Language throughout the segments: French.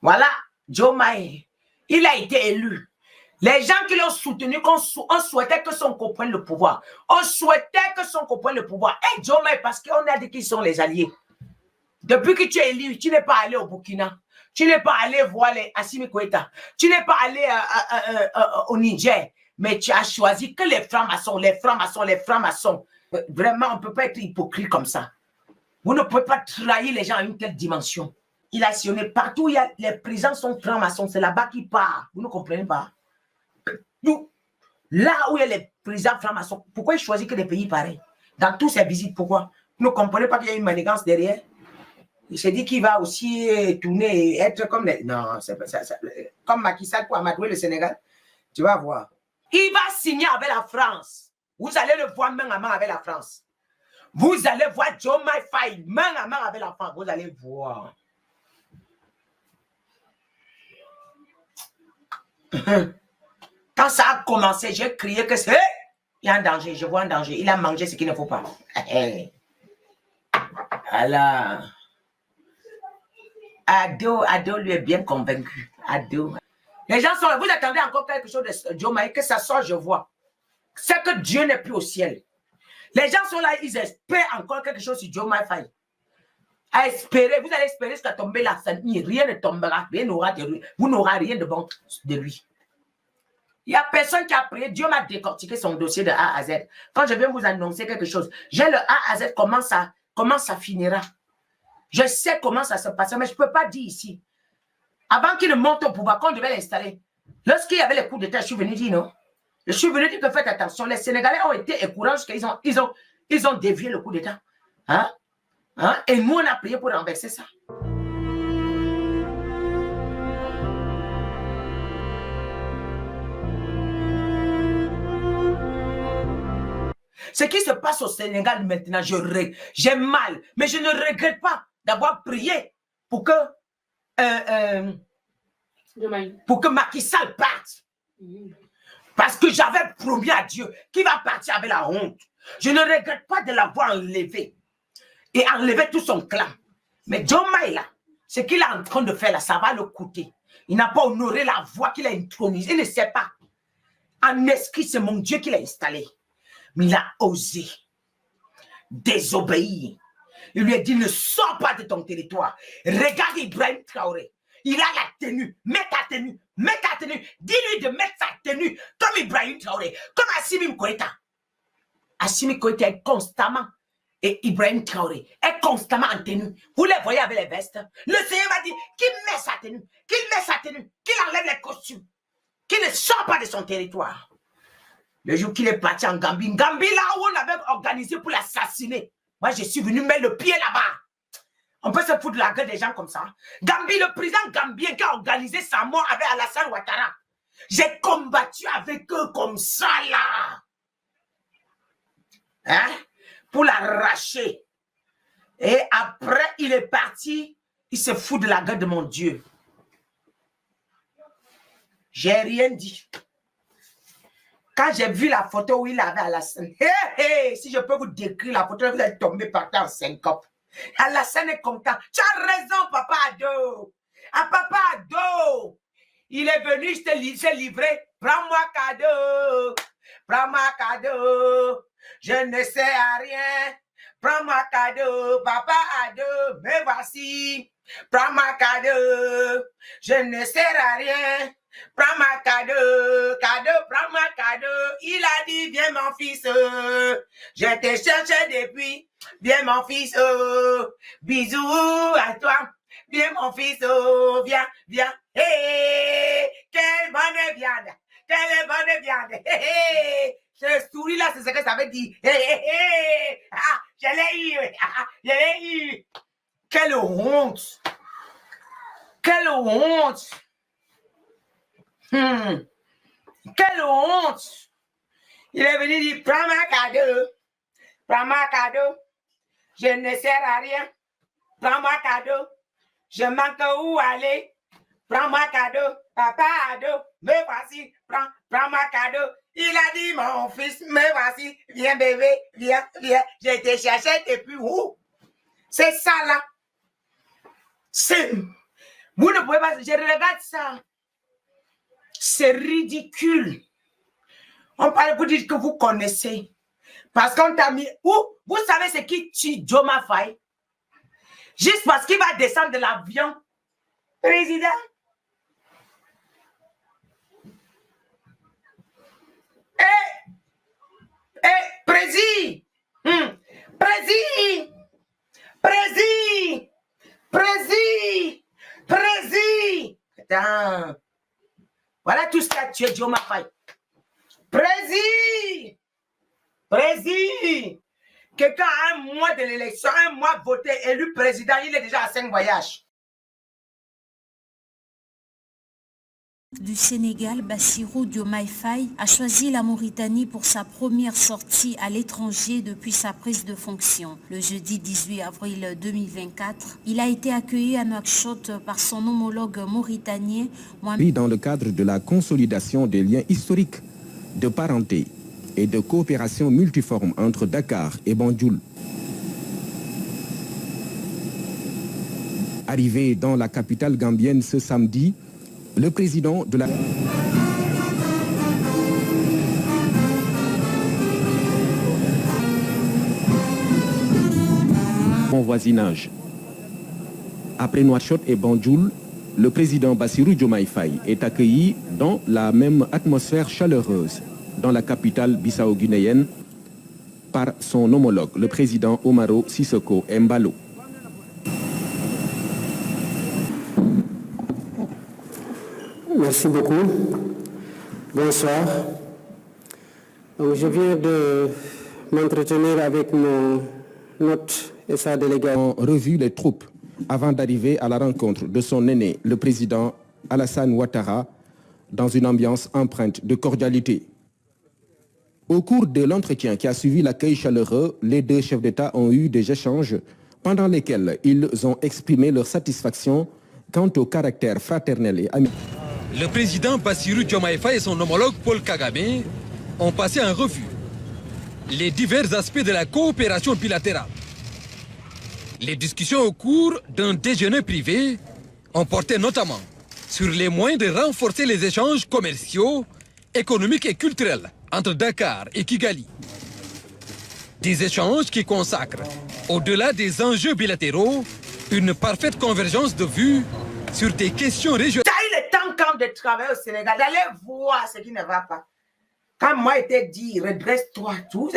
Voilà, Diomaye, il a été élu. Les gens qui l'ont soutenu, on souhaitait que Sonko prenne le pouvoir. On souhaitait que Sonko prenne le pouvoir. Et Diomaye, parce qu'on a dit qu'ils sont les alliés. Depuis que tu es élu, tu n'es pas allé au Burkina. Tu n'es pas allé voir les Assimi Goïta. Tu n'es pas allé au Niger. Mais tu as choisi que les francs-maçons, les francs-maçons, les francs-maçons. Vraiment, on ne peut pas être hypocrite comme ça. Vous ne pouvez pas trahir les gens à une telle dimension. Il a sillonné partout où il y a, les présidents sont francs-maçons. C'est là-bas qu'il part. Vous ne comprenez pas. Nous, là où il y a les présidents francs-maçons, pourquoi il choisit que des pays pareils? Dans toutes ces visites, pourquoi? Vous ne comprenez pas qu'il y a une manigance derrière? Il s'est dit qu'il va aussi tourner et être comme les... Non, c'est pas ça. Comme Macky Sall pour amadouer le Sénégal. Tu vas voir. Il va signer avec la France. Vous allez le voir main à main avec la France. Vous allez voir Diomaye Faye main à main avec la France. Vous allez voir. Quand ça a commencé, j'ai crié que c'est... Il y a un danger, je vois un danger. Il a mangé ce qu'il ne faut pas. Alors... Ado lui est bien convaincu. Ado. Les gens sont là. Vous attendez encore quelque chose de Diomaye, que ça sort, je vois. C'est que Dieu n'est plus au ciel. Les gens sont là, ils espèrent encore quelque chose sur Diomaye Faye. À espérer, vous allez espérer jusqu'à tomber la famille. Rien ne tombera, rien n'aura de lui. Vous n'aurez rien de bon de lui. Il n'y a personne qui a prié. Dieu m'a décortiqué son dossier de A à Z. Quand je viens vous annoncer quelque chose, j'ai le A à Z, comment ça finira. Je sais comment ça se passe, mais je ne peux pas dire ici. Avant qu'il ne monte au pouvoir, quand on devait l'installer, lorsqu'il y avait les coups d'État, je suis venu dire non. Je suis venu dire que faites attention. Les Sénégalais ont été écourants jusqu'à ils ont dévié le coup d'État. Hein? Et nous, on a prié pour renverser ça. Ce qui se passe au Sénégal maintenant, j'ai mal, mais je ne regrette pas d'avoir prié pour que Macky Sall parte. Parce que j'avais promis à Dieu qu'il va partir avec la honte. Je ne regrette pas de l'avoir enlevé et enlevé tout son clan. Mais Diomaye là, ce qu'il est en train de faire là, ça va le coûter. Il n'a pas honoré la voix qu'il a intronisée. Il ne sait pas. En esprit, c'est mon Dieu qui l'a installé. Mais il a osé désobéir. Il lui a dit, ne sors pas de ton territoire. Regarde Ibrahim Traoré. Il a la tenue. Mets ta tenue. Mets ta tenue. Dis-lui de mettre sa tenue comme Ibrahim Traoré. Comme Assimi Goïta. Assimi Goïta est constamment. Et Ibrahim Traoré est constamment en tenue. Vous les voyez avec les vestes. Le Seigneur m'a dit qu'il met sa tenue. Qu'il met sa tenue. Qu'il enlève les costumes. Qu'il ne sort pas de son territoire. Le jour qu'il est parti en Gambie, là où on avait organisé pour l'assassiner, moi je suis venu mettre le pied là-bas. On peut se foutre de la gueule des gens comme ça. Gambie, le président gambien qui a organisé sa mort avec Alassane Ouattara. J'ai combattu avec eux comme ça là. Hein? Pour l'arracher. Et après, il est parti, il se fout de la gueule de mon Dieu. J'ai rien dit. Quand j'ai vu la photo où il avait Alassane, si je peux vous décrire la photo, vous allez tomber par terre en syncope. Alassane est content. Tu as raison, Papa Ado. Ah, Papa Ado, il est venu se livrer. Prends-moi cadeau. Prends-moi cadeau. Je ne sais à rien. Prends-moi cadeau. Papa Ado, me voici. Prends-moi cadeau. Je ne sers à rien. Prends ma cadeau, prends ma cadeau. Il a dit, viens mon fils, je t'ai cherché depuis. Viens mon fils, bisous à toi. Viens mon fils, viens. Hey, quelle bonne viande, quelle bonne viande. Hey. Ce souris-là, c'est ce que ça veut dire. Hey. Ah, je l'ai eu. Quelle honte. Quelle honte. Quelle honte! Il est venu dire, prends ma cadeau. Prends ma cadeau. Je ne sers à rien. Prends ma cadeau. Je manque où aller. Prends ma cadeau. Papa Ado, me voici. Prends ma cadeau. Il a dit, mon fils, me voici. Viens bébé, viens. Je te cherchais depuis où? C'est ça là. C'est... Vous ne pouvez pas... Je regarde ça. C'est ridicule. On parle, vous dites que vous connaissez. Parce qu'on t'a mis... Vous savez ce qui tue Diomaye Faye? Juste parce qu'il va descendre de l'avion. Président. Président. Président. Président. Président. Président. Attends. Voilà tout ce qu'a tué Diomaye Faye. Président. Président. Quelqu'un a un mois de l'élection, un mois voté, élu président, il est déjà à 5 voyages. Du Sénégal, Bassirou Diomaye Faye a choisi la Mauritanie pour sa première sortie à l'étranger depuis sa prise de fonction. Le jeudi 18 avril 2024, il a été accueilli à Nouakchott par son homologue mauritanien. Dans le cadre de la consolidation des liens historiques de parenté et de coopération multiforme entre Dakar et Banjul. Arrivé dans la capitale gambienne ce samedi, le président de la... Bon voisinage. Après Nouakchott et Banjul, le président Bassirou Diomaye Faye est accueilli dans la même atmosphère chaleureuse dans la capitale bissau-guinéenne par son homologue, le président Umaro Sissoco Embalo. Merci beaucoup. Bonsoir. Je viens de m'entretenir avec mon hôte et sa délégation. On revue les troupes avant d'arriver à la rencontre de son aîné, le président Alassane Ouattara, dans une ambiance empreinte de cordialité. Au cours de l'entretien qui a suivi l'accueil chaleureux, les deux chefs d'État ont eu des échanges pendant lesquels ils ont exprimé leur satisfaction quant au caractère fraternel et amical. Le président Bassirou Diomaye Faye et son homologue Paul Kagame ont passé en revue les divers aspects de la coopération bilatérale. Les discussions au cours d'un déjeuner privé ont porté notamment sur les moyens de renforcer les échanges commerciaux, économiques et culturels entre Dakar et Kigali. Des échanges qui consacrent, au-delà des enjeux bilatéraux, une parfaite convergence de vues sur des questions régionales. Il est temps quand de travailler au Sénégal, d'aller voir ce qui ne va pas. Quand moi été dit, redresse-toi, vous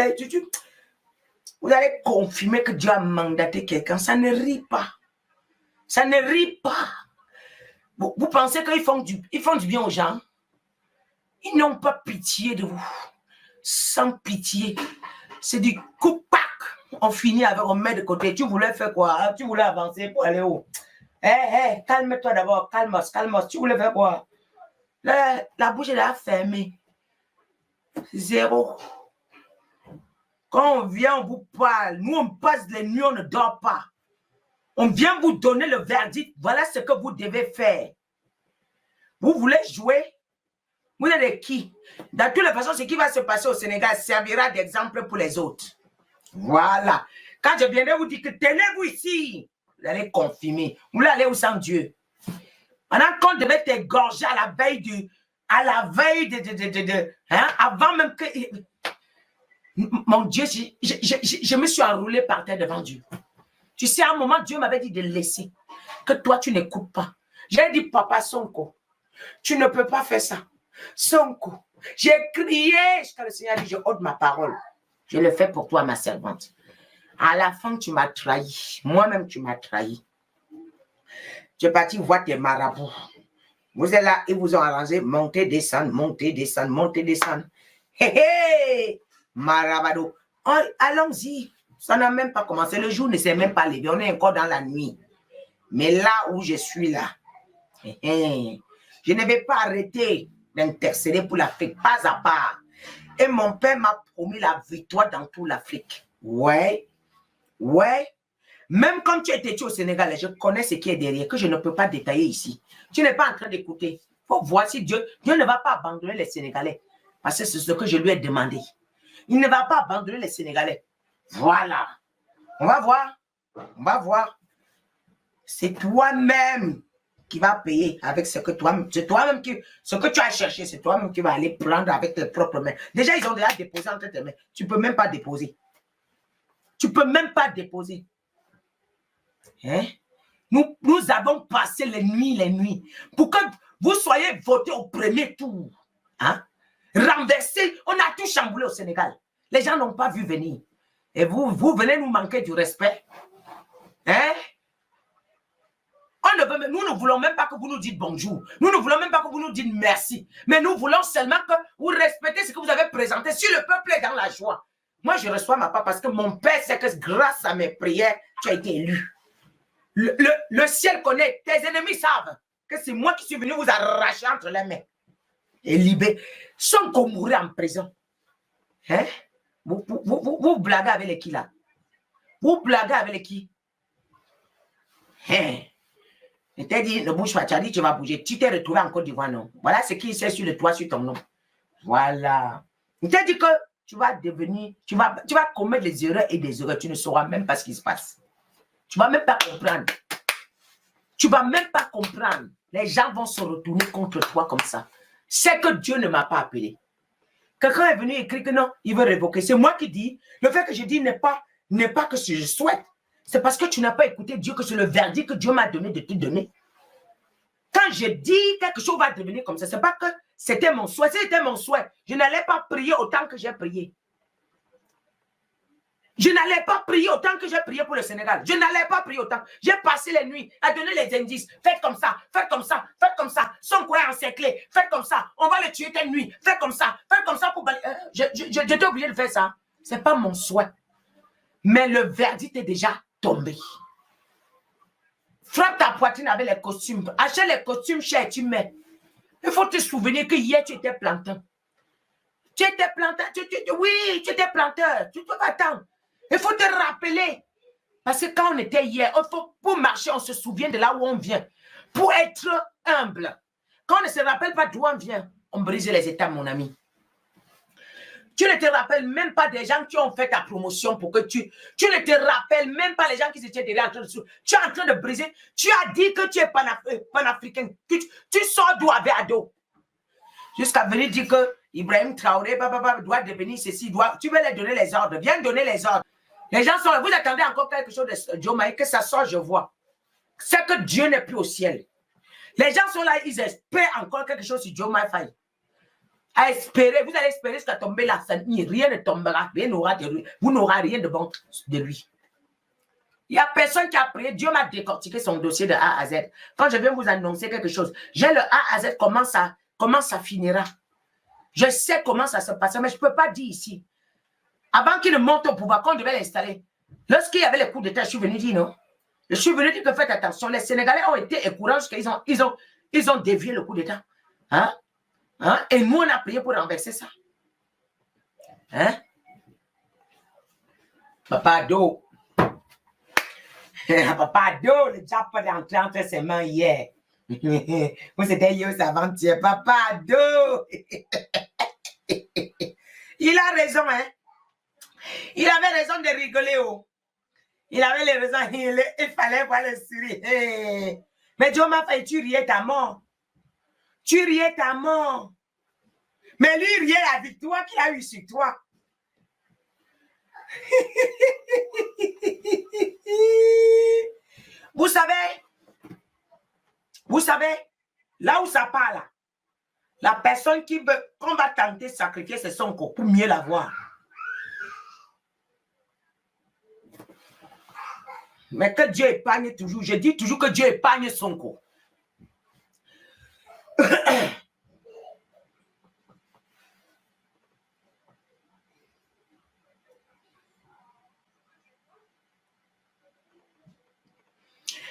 allez confirmer que Dieu a mandaté quelqu'un. Ça ne rit pas. Ça ne rit pas. Vous pensez qu'ils font du bien aux gens? Ils n'ont pas pitié de vous. Sans pitié. C'est du coup-pac. On finit avec, on met de côté. Tu voulais faire quoi? Tu voulais avancer pour aller où? Calme-toi d'abord. Calmos. Tu voulais faire quoi? La bouche est là fermée. Zéro. Quand on vient, on vous parle. Nous, on passe les nuits, on ne dort pas. On vient vous donner le verdict. Voilà ce que vous devez faire. Vous voulez jouer? Vous êtes qui? De toutes les façons, ce qui va se passer au Sénégal servira d'exemple pour les autres. Voilà. Quand je viendrai vous dire que tenez-vous ici, vous allez confirmer. Vous allez aller où sans Dieu? Pendant qu'on devait t'égorger à la veille avant même que... Mon Dieu, je me suis enroulé par terre devant Dieu. Tu sais, à un moment, Dieu m'avait dit de laisser. Que toi, tu n'écoutes pas. J'ai dit, papa Sonko, tu ne peux pas faire ça. Sonko, j'ai crié jusqu'à le Seigneur dit, je ôte ma parole. Je le fais pour toi, ma servante. À la fin, tu m'as trahi. Moi-même, tu m'as trahi. Tu es parti voir tes marabouts. Vous êtes là, ils vous ont arrangé. Montez, descendre, montez, descendre, montez, descendre. Hé, hé, marabado. Allons-y. Ça n'a même pas commencé. Le jour ne s'est même pas levé. On est encore dans la nuit. Mais là où je suis là, je ne vais pas arrêter d'intercéder pour l'Afrique, pas à part. Et mon père m'a promis la victoire dans toute l'Afrique. Ouais. Même quand tu étais au Sénégal, je connais ce qui est derrière, que je ne peux pas détailler ici. Tu n'es pas en train d'écouter. Il faut voir si Dieu ne va pas abandonner les Sénégalais. Parce que c'est ce que je lui ai demandé. Il ne va pas abandonner les Sénégalais. Voilà. On va voir. C'est toi-même qui va payer avec ce que toi-même, c'est toi-même qui, ce que tu as cherché, c'est toi-même qui vas aller prendre avec tes propres mains. Déjà, ils ont déjà déposé entre tes mains. Tu ne peux même pas déposer. Tu ne peux même pas déposer. Hein? Nous avons passé les nuits, pour que vous soyez votés au premier tour. Hein? Renversé, on a tout chamboulé au Sénégal. Les gens n'ont pas vu venir. Et vous venez nous manquer du respect. Hein? Nous ne voulons même pas que vous nous dites bonjour. Nous ne voulons même pas que vous nous dites merci. Mais nous voulons seulement que vous respectez ce que vous avez présenté. Si le peuple est dans la joie, moi je reçois ma part parce que mon père sait que grâce à mes prières, tu as été élu. Le ciel connaît, tes ennemis savent que c'est moi qui suis venu vous arracher entre les mains et libérer. Sans qu'on mourir en prison. Hein? Vous blaguez avec les qui là? Vous blaguez avec les qui? Hein? Je t'ai dit, ne bouge pas, tu as dit tu vas bouger. Tu t'es retrouvé en Côte d'Ivoire, non? Voilà ce qui est sur le toit, sur ton nom. Voilà. Je t'ai dit que tu vas devenir, tu vas commettre des erreurs et des erreurs. Tu ne sauras même pas ce qui se passe. Tu ne vas même pas comprendre. Tu ne vas même pas comprendre. Les gens vont se retourner contre toi comme ça. C'est que Dieu ne m'a pas appelé. Quelqu'un est venu écrire que non, il veut révoquer. C'est moi qui dis. Le fait que je dis n'est pas que je souhaite. C'est parce que tu n'as pas écouté Dieu, que c'est le verdict que Dieu m'a donné de te donner. Quand je dis quelque chose va devenir comme ça, ce n'est pas que c'était mon souhait. C'était mon souhait. Je n'allais pas prier autant que j'ai prié. Je n'allais pas prier autant que j'ai prié pour le Sénégal. Je n'allais pas prier autant. J'ai passé les nuits à donner les indices. Faites comme ça, faites comme ça, faites comme ça. Son coin encerclé, faites comme ça. On va le tuer telle nuit. Faites comme ça pour... J'étais obligé de faire ça. Ce n'est pas mon souhait. Mais le verdict est déjà tombé. Frappe ta poitrine avec les costumes. Achète les costumes chers, tu mets. Il faut te souvenir que hier, tu étais planteur. Tu étais planteur. Oui, tu étais planteur. Tu dois attendre. Il faut te rappeler. Parce que quand on était hier, pour marcher, on se souvient de là où on vient. Pour être humble. Quand on ne se rappelle pas d'où on vient, on brise les états, mon ami. Tu ne te rappelles même pas des gens qui ont fait ta promotion pour que tu ne te rappelles même pas les gens qui étaient derrière en train de... Tu es en train de briser. Tu as dit que tu es panafricain. Tu sors d'où avec Ado. Jusqu'à venir dire que Ibrahim Traoré doit devenir ceci. Tu veux leur donner les ordres. Viens donner les ordres. Les gens sont là. Vous attendez encore quelque chose de Diomaye, que ça sort, je vois. C'est que Dieu n'est plus au ciel. Les gens sont là, ils espèrent encore quelque chose sur Diomaye Faye. À espérer, vous allez espérer jusqu'à tomber la famille. Rien ne tombera, rien n'aura de lui. Vous n'aurez rien de bon de lui. Il n'y a personne qui a prié. Dieu m'a décortiqué son dossier de A à Z. Quand je viens vous annoncer quelque chose, j'ai le A à Z, comment ça finira. Je sais comment ça se passera, mais je ne peux pas dire ici. Avant qu'il ne monte au pouvoir, quand on devait l'installer, lorsqu'il y avait les coups d'État, je suis venu dire non. Je suis venu dire que faites attention. Les Sénégalais ont été écourants jusqu'à ils ont dévié le coup d'État. Hein? Hein? Et nous, on a prié pour renverser ça. Hein? Papa Ado. Papa Ado, le diable est entré entre ses mains hier. Moi, c'était hier avant-hier. Papa Ado. Il a raison, hein? Il avait raison de rigoler, oh. Il avait les raisons. Il fallait voir le sourire. Mais Dieu m'a fait, tu riais ta mort. Tu riais ta mort. Mais lui riait la victoire qu'il a eue sur toi. Vous savez, là où ça part, là, la personne qu'on va tenter de sacrifier, c'est son corps pour mieux l'avoir. Mais que Dieu épargne toujours. Je dis toujours que Dieu épargne son corps.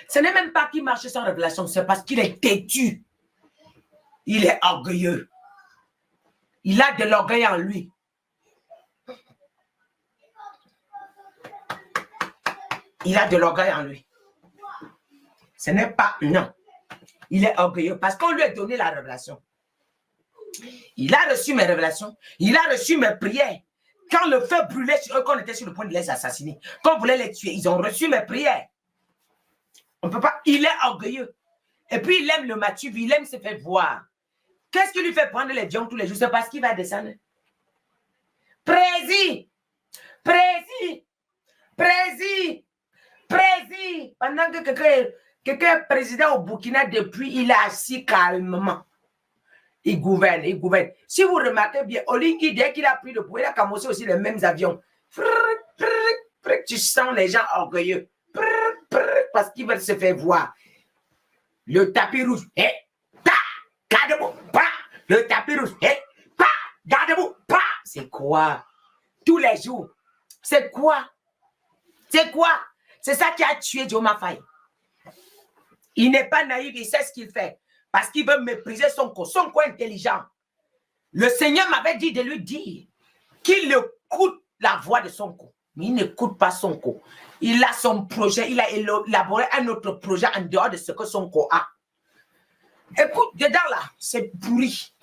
Ce n'est même pas qu'il marche sans révélation, c'est parce qu'il est têtu. Il est orgueilleux. Il a de l'orgueil en lui. Il a de l'orgueil en lui. Ce n'est pas... Non. Il est orgueilleux parce qu'on lui a donné la révélation. Il a reçu mes révélations. Il a reçu mes prières. Quand le feu brûlait sur eux, qu'on était sur le point de les assassiner, quand on voulait les tuer, ils ont reçu mes prières. On ne peut pas... Il est orgueilleux. Et puis, il aime le Mathieu, il aime se faire voir. Qu'est-ce qui lui fait prendre les dions tous les jours? C'est parce qu'il va descendre. Prési! Pendant que quelqu'un est président au Burkina depuis, il est assis calmement. Il gouverne. Si vous remarquez bien, Olingi, dès qu'il a pris le pouvoir, il a commencé aussi les mêmes avions. Tu sens les gens orgueilleux. Parce qu'ils veulent se faire voir. Le tapis rouge, garde-vous, le tapis rouge, garde-vous, c'est quoi? Tous les jours. C'est quoi? C'est ça qui a tué Diomaye Faye. Il n'est pas naïf, il sait ce qu'il fait. Parce qu'il veut mépriser Sonko. Sonko est intelligent. Le Seigneur m'avait dit de lui dire qu'il écoute la voix de Sonko. Mais il n'écoute pas Sonko. Il a son projet, il a élaboré un autre projet en dehors de ce que Sonko a. Écoute, dedans là, c'est pourri.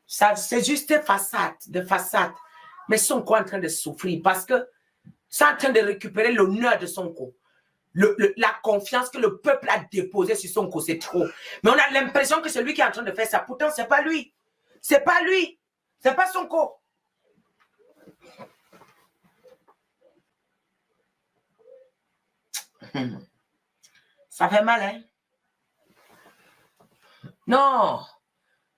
C'est juste de façade. Mais Sonko est en train de souffrir parce que c'est en train de récupérer l'honneur de Sonko. La confiance que le peuple a déposée sur Sonko, c'est trop. Mais on a l'impression que c'est lui qui est en train de faire ça. Pourtant, c'est pas lui. C'est pas lui. C'est pas Sonko. Ça fait mal, hein? Non.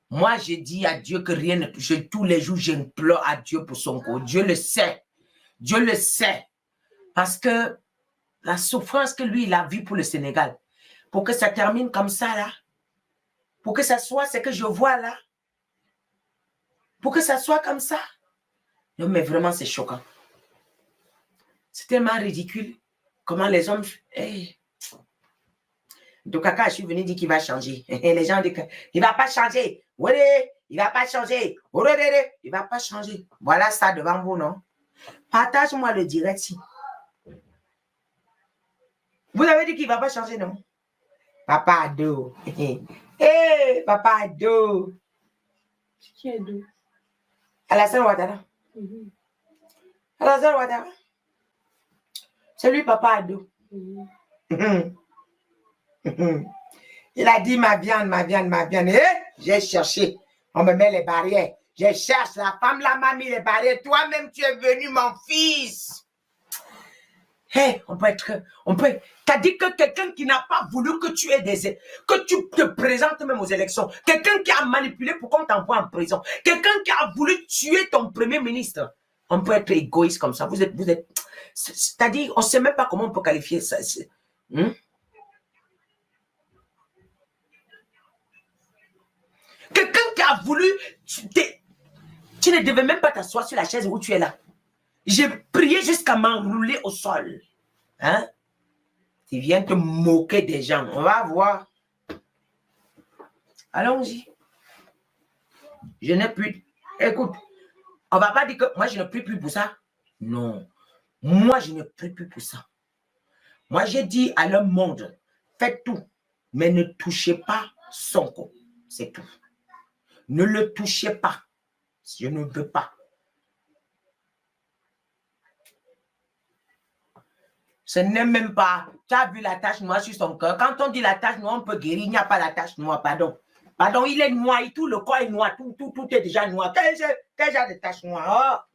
Moi, j'ai dit à Dieu que rien ne touche. Tous les jours, j'implore à Dieu pour Sonko. Dieu le sait. Dieu le sait. Parce que la souffrance que lui, il a vue pour le Sénégal, pour que ça termine comme ça, là, pour que ça soit ce que je vois, là, pour que ça soit comme ça. Non, mais vraiment, c'est choquant. C'est tellement ridicule. Comment les hommes... Hey. Donc, quand je suis venu dire qu'il va changer, les gens disent qu'il ne va pas changer. Il ne va pas changer. Il ne va pas changer. Voilà ça devant vous, non? Partage-moi le direct si. Vous avez dit qu'il ne va pas changer, non? Papa Ado. Hey, Papa Ado. Qui est Ado? Alassane Ouattara. Alassane Ouattara. C'est lui, Papa Ado. Il a dit ma viande. J'ai cherché. On me met les barrières. Je cherche. La femme là m'a mis les barrières. Toi-même, tu es venu, mon fils. Hey, t'as dit que quelqu'un qui n'a pas voulu que tu aies que tu te présentes même aux élections. Quelqu'un qui a manipulé pour qu'on t'envoie en prison. Quelqu'un qui a voulu tuer ton premier ministre. On peut être égoïste comme ça. Vous êtes, c'est-à-dire, on ne sait même pas comment on peut qualifier ça. Quelqu'un qui a voulu, tu ne devais même pas t'asseoir sur la chaise où tu es là. J'ai prié jusqu'à m'enrouler au sol. Hein? Tu viens te moquer des gens. On va voir. Allons-y. Je n'ai plus... Écoute, on ne va pas dire que moi, je ne prie plus pour ça. Non. Moi, je ne prie plus pour ça. Moi, j'ai dit à le monde, faites tout, mais ne touchez pas Sonko. C'est tout. Ne le touchez pas. Je ne veux pas. Ce n'est même pas. Tu as vu la tache noire sur son cœur. Quand on dit la tache noire, on peut guérir. Il n'y a pas la tache noire, pardon. Pardon, il est noir. Tout le corps est noir. Tout est déjà noir. Quel genre de tache noire?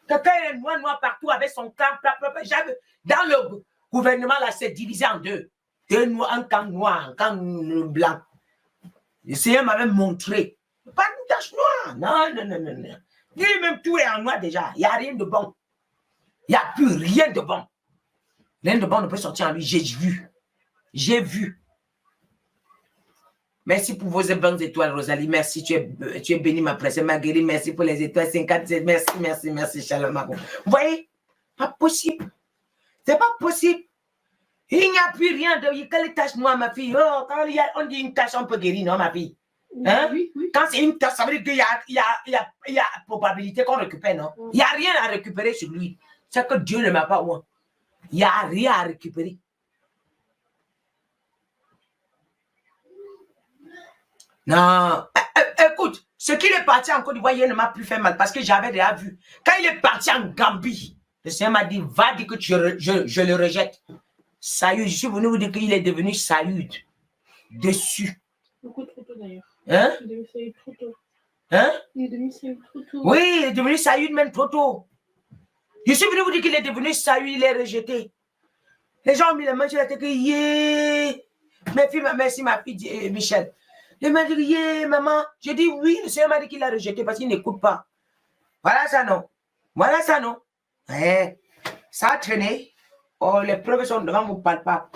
Quelqu'un est noir partout avec son camp. Dans le gouvernement, là, c'est divisé en deux. Un camp noir, un camp blanc. Le Seigneur m'avait montré. Pas une tache noire. Non. Lui-même, tout est en noir déjà. Il n'y a rien de bon. Il n'y a plus rien de bon. Rien de bon ne peut sortir en lui. J'ai vu. Merci pour vos bonnes étoiles, Rosalie. Merci, tu es bénie, ma précieuse Marguerite. Merci pour les étoiles 57. Merci, Shalom. Vous voyez? Pas possible. C'est pas possible. Il n'y a plus rien de... Quelle tache noire, ma fille? Oh, quand on dit une tache, on peut guérir, non, ma fille? Hein? Oui. Quand c'est une tache, ça veut dire qu'il y a probabilité qu'on récupère, non? Il n'y a rien à récupérer sur lui. C'est que Dieu ne m'a pas moi. Il n'y a rien à récupérer. Non. Écoute, ce qu'il est parti en Côte d'Ivoire, il ne m'a plus fait mal parce que j'avais déjà vu. Quand il est parti en Gambie, le Seigneur m'a dit, va dire que je le rejette. Saïd, je suis venu vous dire qu'il est devenu Saïd. dessus. Beaucoup trop tôt d'ailleurs. Hein? Il est devenu Saïd trop tôt. Hein? Il est devenu Saïd trop tôt. Oui, il est devenu Saïd même trop tôt. Je suis venu vous dire qu'il est devenu Saïd, il est rejeté. Les gens ont mis les mains sur la tête, yeah. Merci ma fille Michel. Les mains disent, yeah, maman. Je dis oui, le Seigneur m'a dit qu'il a rejeté parce qu'il n'écoute pas. Voilà ça non. Voilà ça non. Ça a traîné. Oh, les preuves sont devant vos palpables.